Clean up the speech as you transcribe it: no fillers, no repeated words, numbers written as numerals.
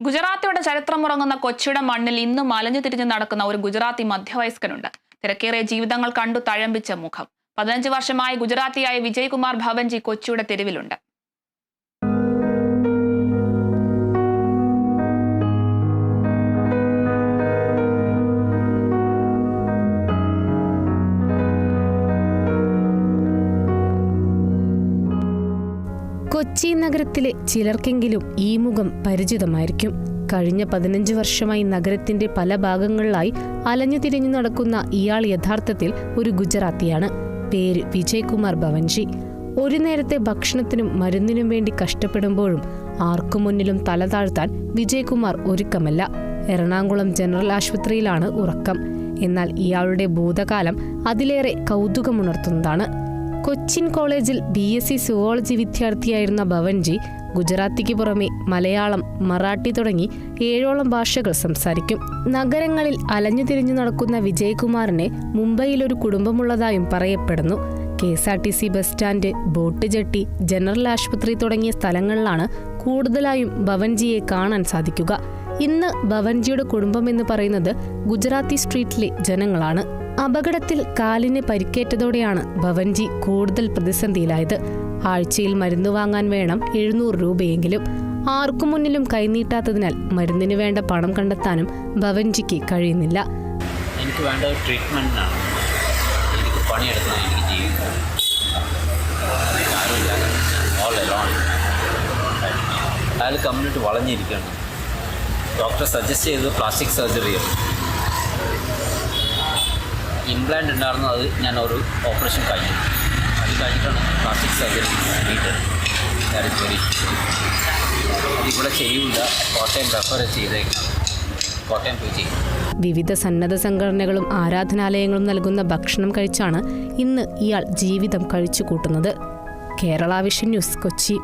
ഗുജറാത്തിയുടെ ചരിത്രമുറങ്ങുന്ന കൊച്ചിയുടെ മണ്ണിൽ ഇന്നും അലഞ്ഞു തിരിഞ്ഞു നടക്കുന്ന ഒരു ഗുജറാത്തി മധ്യവയസ്കനുണ്ട്. തിരക്കേറിയ ജീവിതങ്ങൾ കണ്ടു തഴമ്പിച്ച മുഖം. 15 വർഷമായി ഗുജറാത്തിയായ വിജയ്കുമാർ ഭവൻജി കൊച്ചിയുടെ തെരുവിലുണ്ട്. കൊച്ചി നഗരത്തിലെ ചിലർക്കെങ്കിലും ഈ മുഖം പരിചിതമായിരിക്കും. കഴിഞ്ഞ 15 വർഷമായി നഗരത്തിന്റെ പല ഭാഗങ്ങളിലായി അലഞ്ഞു തിരിഞ്ഞു നടക്കുന്ന ഇയാൾ യഥാർത്ഥത്തിൽ ഒരു ഗുജറാത്തിയാണ്. പേര് വിജയ്കുമാർ ഭവൻജി. ഒരു നേരത്തെ ഭക്ഷണത്തിനും മരുന്നിനും വേണ്ടി കഷ്ടപ്പെടുമ്പോഴും ആർക്കു മുന്നിലും തല താഴ്ത്താൻ വിജയ്കുമാർ ഒരുക്കമല്ല. എറണാകുളം ജനറൽ ആശുപത്രിയിലാണ് ഉറക്കം. എന്നാൽ ഇയാളുടെ ഭൂതകാലം അതിലേറെ കൗതുകമുണർത്തുന്നതാണ്. കൊച്ചിൻ കോളേജിൽ BSc സുവോളജി വിദ്യാർത്ഥിയായിരുന്ന ഭവൻജി ഗുജറാത്തിക്ക് പുറമെ മലയാളം, മറാഠി തുടങ്ങി 7ഓളം ഭാഷകൾ സംസാരിക്കും. നഗരങ്ങളിൽ അലഞ്ഞു തിരിഞ്ഞു നടക്കുന്ന വിജയ്കുമാറിന് മുംബൈയിലൊരു കുടുംബമുള്ളതായും പറയപ്പെടുന്നു. KSRTC bus stand, boat jetty, general ആശുപത്രി തുടങ്ങിയ സ്ഥലങ്ങളിലാണ് കൂടുതലായും ഭവൻജിയെ കാണാൻ സാധിക്കുക. ഇന്ന് ഭവൻജിയുടെ കുടുംബം എന്ന് പറയുന്നത് ഗുജറാത്തി സ്ട്രീറ്റിലെ ജനങ്ങളാണ്. അപകടത്തിൽ കാലിന് പരിക്കേറ്റതോടെയാണ് ഭവൻജി കൂടുതൽ പ്രതിസന്ധിയിലായത്. ആഴ്ചയിൽ മരുന്ന് വാങ്ങാൻ വേണം 700 രൂപയെങ്കിലും. ആർക്കു മുന്നിലും കൈനീട്ടാത്തതിനാൽ മരുന്നിന് വേണ്ട പണം കണ്ടെത്താനും ഭവൻജിക്ക് കഴിയുന്നില്ല. എനിക്ക് വേണ്ട ട്രീറ്റ്മെൻറ്റിനാണ്. എനിക്ക് പണിയെടുക്കണം, എനിക്ക് ജീവിക്കണം. അയാൾ കമ്മ്യൂണിറ്റി വളഞ്ഞിരിക്കുകയാണ്. ഡോക്ടർ സജസ്റ്റ് ചെയ്തത് പ്ലാസ്റ്റിക് സർജറിയാണ്. ഇംപ്ലാന്റ് ഉണ്ടായിരുന്നു, അത് ഞാൻ ഒരു ഓപ്പറേഷൻ കഴിഞ്ഞു. അത് കഴിഞ്ഞിട്ടാണ് പ്ലാസ്റ്റിക് സർജറി ചെയ്തത്. അതിവിടെ ചെയ്യില്ല, കോട്ടയം റെഫർ ചെയ്തേക്കണം. കോട്ടയം പോയി ചെയ്യും. വിവിധ സന്നദ്ധ സംഘടനകളും ആരാധനാലയങ്ങളും നൽകുന്ന ഭക്ഷണം കഴിച്ചാണ് ഇന്ന് ഇയാൾ ജീവിതം കഴിച്ചു കൂട്ടുന്നത്. Kerala vision news, Kochi.